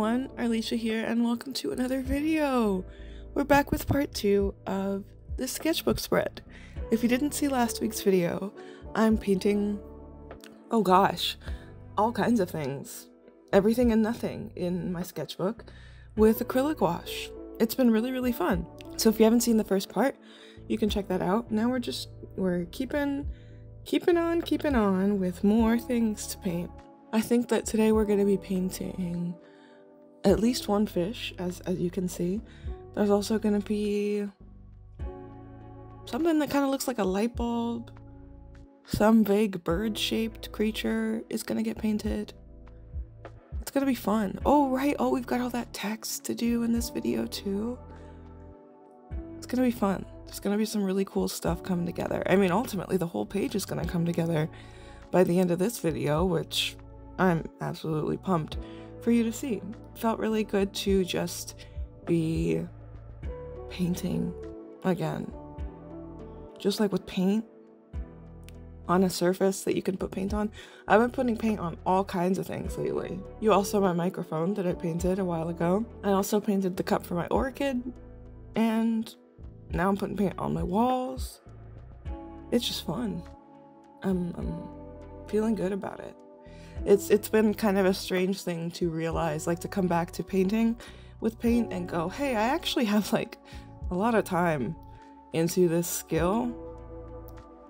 everyone, Arlisha here, and welcome to another video. We're back with part 2 of the sketchbook spread. If you didn't see last week's video, I'm painting, oh gosh, all kinds of things. Everything and nothing in my sketchbook with acrylic gouache. It's been really fun. So if you haven't seen the first part, you can check that out. Now we're keeping on with more things to paint. I think that today we're going to be painting at least one fish, as you can see. There's also going to be something that kind of looks like a light bulb. Some vague bird-shaped creature is going to get painted. It's going to be fun. Oh, right. Oh, we've got all that text to do in this video, too. It's going to be fun. There's going to be some really cool stuff coming together. I mean, ultimately, the whole page is going to come together by the end of this video, which I'm absolutely pumped for you to see. Felt really good to just be painting again. Just like with paint on a surface that you can put paint on. I've been putting paint on all kinds of things lately. You also saw my microphone that I painted a while ago. I also painted the cup for my orchid, and now I'm putting paint on my walls. It's just fun. I'm feeling good about it. It's been kind of a strange thing to realize, like to come back to painting with paint and go, hey, I actually have like a lot of time into this skill.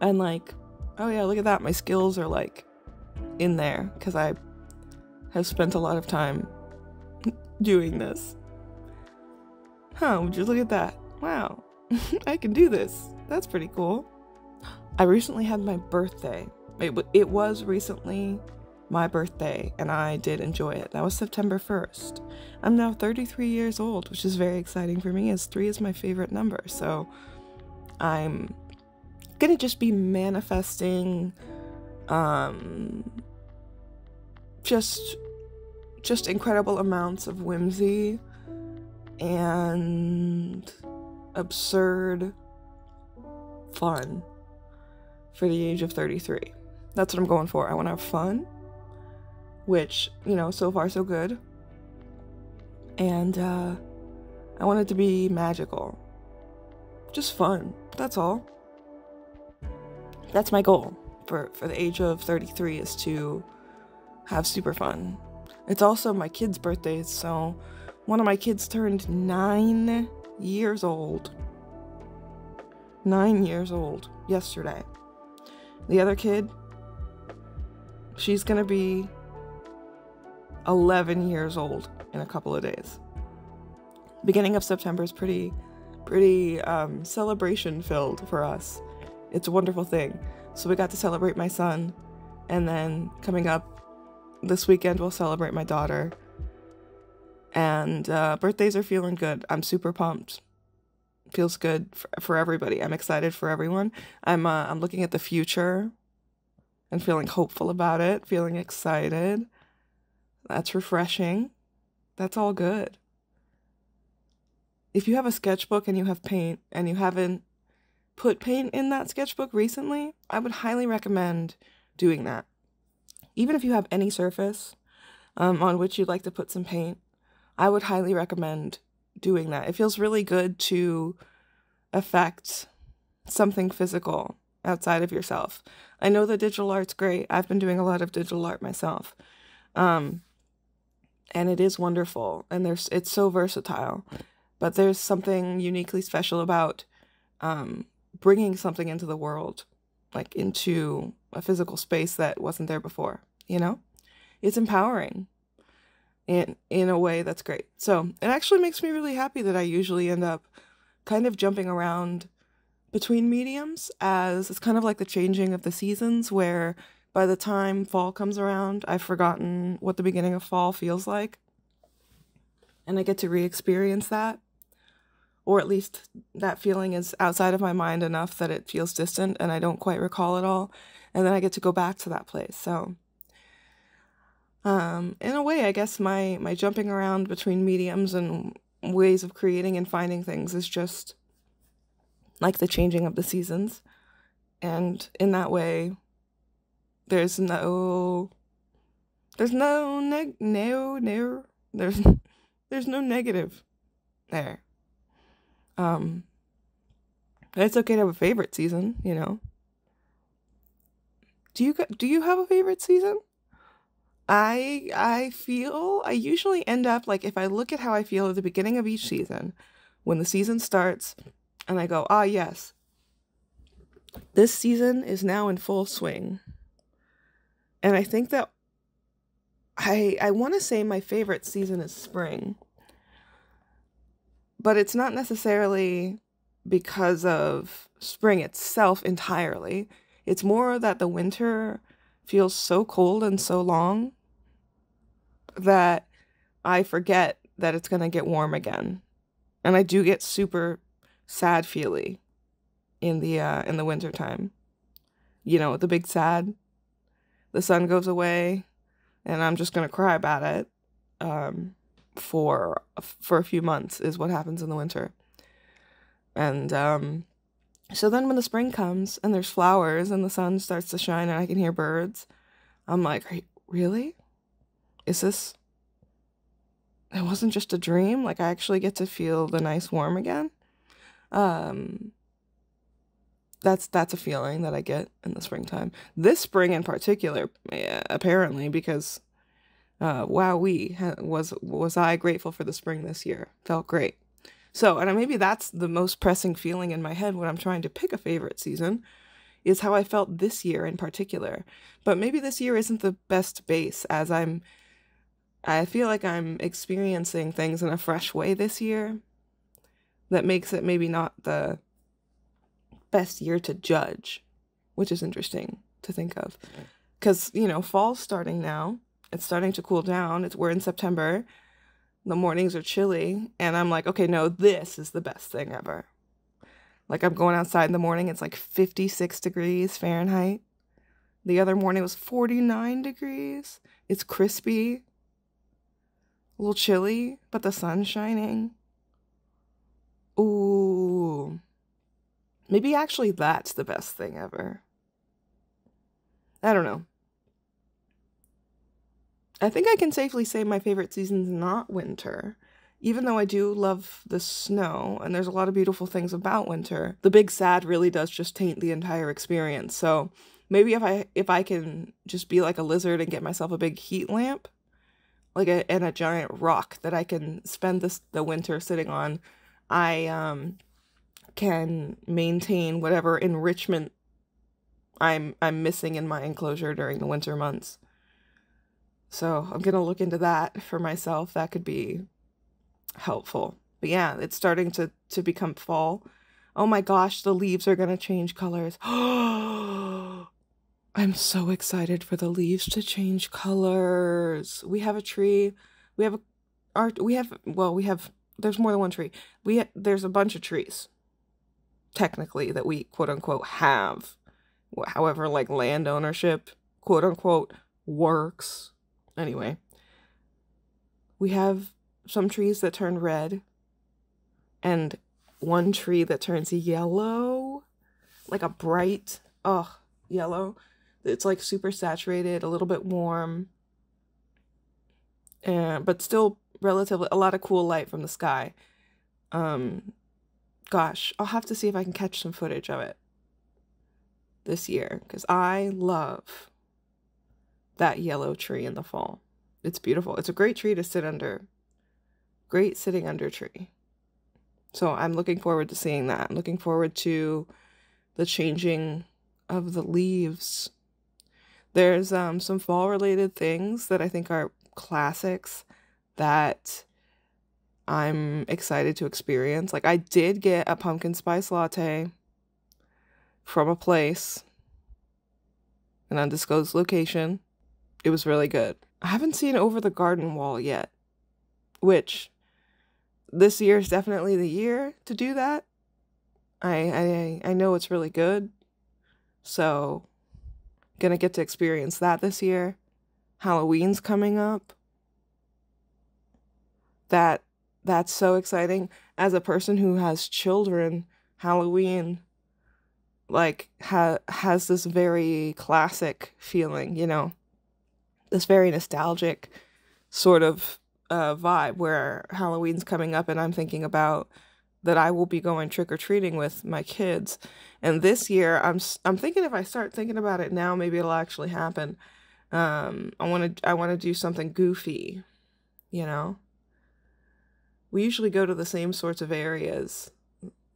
And like, oh yeah, look at that. My skills are like in there because I have spent a lot of time doing this. Huh, would you look at that? Wow, I can do this. That's pretty cool. I recently had my birthday. It was recently my birthday, and I did enjoy it. That was September 1st. I'm now 33 years old, which is very exciting for me, as 3 is my favorite number. So I'm gonna just be manifesting just incredible amounts of whimsy and absurd fun for the age of 33. That's what I'm going for. I want to have fun, which, you know, so far so good. And I want it to be magical. Just fun. That's all. That's my goal for the age of 33, is to have super fun. It's also my kids' birthdays, so one of my kids turned 9 years old. 9 years old yesterday. The other kid, she's gonna be 11 years old in a couple of days. Beginning of September is pretty celebration filled for us. It's a wonderful thing. So we got to celebrate my son, and then coming up this weekend we'll celebrate my daughter. And birthdays are feeling good. I'm super pumped. Feels good for everybody. I'm excited for everyone. I'm looking at the future and feeling hopeful about it, feeling excited. That's refreshing. That's all good. If you have a sketchbook and you have paint and you haven't put paint in that sketchbook recently, I would highly recommend doing that. Even if you have any surface on which you'd like to put some paint, I would highly recommend doing that. It feels really good to affect something physical outside of yourself. I know that digital art's great. I've been doing a lot of digital art myself. And it is wonderful, and it's so versatile. But there's something uniquely special about bringing something into the world, like into a physical space that wasn't there before, you know? It's empowering in a way that's great. So it actually makes me really happy that I usually end up kind of jumping around between mediums, as it's kind of like the changing of the seasons, where by the time fall comes around, I've forgotten what the beginning of fall feels like. And I get to re-experience that. Or at least that feeling is outside of my mind enough that it feels distant and I don't quite recall it all. And then I get to go back to that place. So in a way, I guess my jumping around between mediums and ways of creating and finding things is just like the changing of the seasons. And in that way, there's no There's no negative there. It's okay to have a favorite season, you know. Do you have a favorite season? I feel I usually end up like, if I look at how I feel at the beginning of each season, when the season starts, and I go, ah, yes, this season is now in full swing. And I think that I want to say my favorite season is spring, but it's not necessarily because of spring itself entirely. It's more that the winter feels so cold and so long that I forget that it's going to get warm again. And I do get super sad feely in the winter time. You know, the big sad. The sun goes away and I'm just going to cry about it. For a few months is what happens in the winter. And so then when the spring comes and there's flowers and the sun starts to shine and I can hear birds, I'm like, really? Is this... It wasn't just a dream? Like, I actually get to feel the nice warm again? That's a feeling that I get in the springtime. This spring in particular, apparently, because wowee, was I grateful for the spring this year. Felt great. So, and maybe that's the most pressing feeling in my head when I'm trying to pick a favorite season, is how I felt this year in particular. But maybe this year isn't the best base, as I feel like I'm experiencing things in a fresh way this year that makes it maybe not the best year to judge, which is interesting to think of. Because, you know, fall's starting now. It's starting to cool down. We're in September. The mornings are chilly. And I'm like, okay, no, this is the best thing ever. Like, I'm going outside in the morning. It's like 56 degrees Fahrenheit. The other morning was 49 degrees. It's crispy. A little chilly, but the sun's shining. Ooh. Maybe actually that's the best thing ever. I don't know. I think I can safely say my favorite season's not winter. Even though I do love the snow, and there's a lot of beautiful things about winter, the big sad really does just taint the entire experience. So maybe if I can just be like a lizard and get myself a big heat lamp, like and a giant rock that I can spend the winter sitting on, I can maintain whatever enrichment I'm missing in my enclosure during the winter months. So I'm gonna look into that for myself. That could be helpful. But yeah, it's starting to become fall. Oh my gosh, the leaves are gonna change colors. I'm so excited for the leaves to change colors. We have a tree. There's more than one tree. There's a bunch of trees, technically, that we quote unquote have. However, like, land ownership, quote unquote, works. Anyway, we have some trees that turn red and one tree that turns yellow, like a bright, yellow. It's like super saturated, a little bit warm, but still relatively a lot of cool light from the sky. Gosh, I'll have to see if I can catch some footage of it this year, because I love that yellow tree in the fall. It's beautiful. It's a great tree to sit under. Great sitting under tree. So I'm looking forward to seeing that. I'm looking forward to the changing of the leaves. There's some fall related things that I think are classics that I'm excited to experience. Like, I did get a pumpkin spice latte from a place, an undisclosed location. It was really good. I haven't seen Over the Garden Wall yet, which this year is definitely the year to do that. I know it's really good, so gonna get to experience that this year. Halloween's coming up. That's so exciting. As a person who has children, Halloween, like, has this very classic feeling, you know, this very nostalgic sort of vibe where Halloween's coming up and I'm thinking about that I will be going trick-or-treating with my kids. And this year I'm thinking if I start thinking about it now, maybe it'll actually happen. I want to do something goofy, you know? We usually go to the same sorts of areas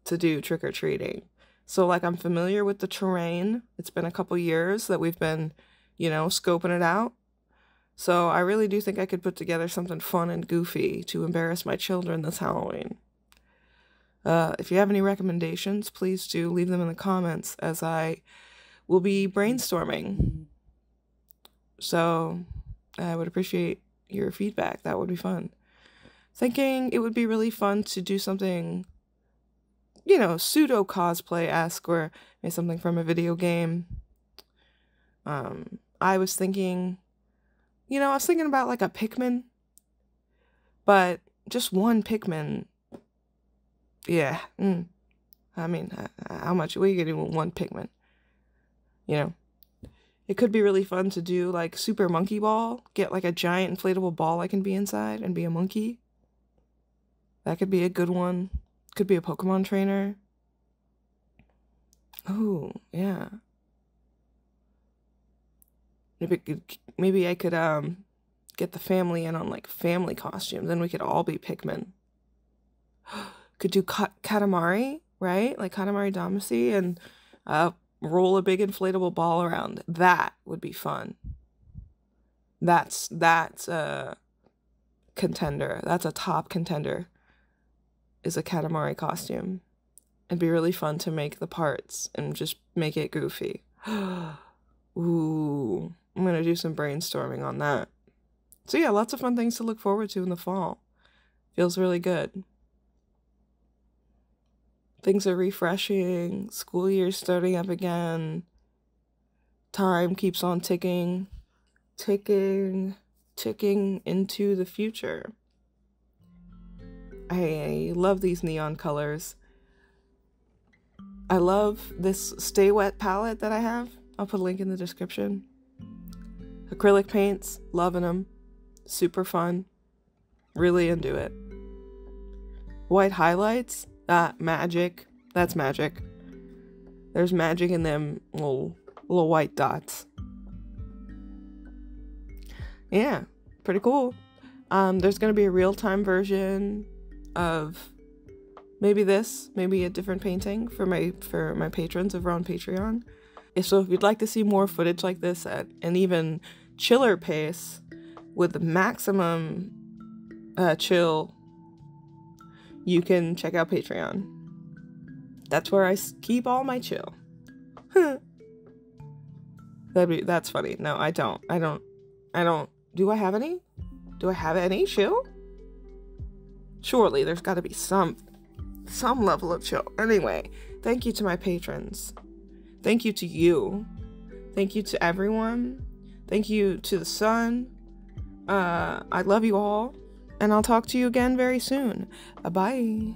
to do trick-or-treating. So like I'm familiar with the terrain. It's been a couple years that we've been, you know, scoping it out. So I really do think I could put together something fun and goofy to embarrass my children this Halloween. If you have any recommendations, please do leave them in the comments, as I will be brainstorming. So I would appreciate your feedback. That would be fun. Thinking it would be really fun to do something, you know, pseudo cosplay-esque, or maybe something from a video game. I was thinking about like a Pikmin, but just one Pikmin. Yeah. I mean, how much? What are you gonna do with one Pikmin? You know, it could be really fun to do like Super Monkey Ball. Get like a giant inflatable ball I can be inside and be a monkey. That could be a good one. Could be a Pokemon trainer. Oh, yeah. Maybe I could get the family in on like family costumes, then we could all be Pikmin. Could do Katamari, right? Like Katamari Damacy, and roll a big inflatable ball around. That would be fun. That's a contender. That's a top contender. Is a Katamari costume. It'd be really fun to make the parts and just make it goofy. Ooh, I'm gonna do some brainstorming on that. So yeah, lots of fun things to look forward to in the fall. Feels really good. Things are refreshing. School year's starting up again. Time keeps on ticking. Ticking into the future. I love these neon colors. I love this Stay Wet palette that I have. I'll put a link in the description. Acrylic paints, loving them. Super fun. Really into it. White highlights, magic. That's magic. There's magic in them little white dots. Yeah, pretty cool. There's gonna be a real-time version of maybe a different painting for my patrons over on Patreon. So if you'd like to see more footage like this at an even chiller pace with the maximum chill, you can check out Patreon. That's where I keep all my chill. That's funny. No, I don't. Do I have any? Do I have any chill? Surely there's got to be some level of chill. Anyway, thank you to my patrons. Thank you to you. Thank you to everyone. Thank you to the sun. I love you all, and I'll talk to you again very soon. Bye.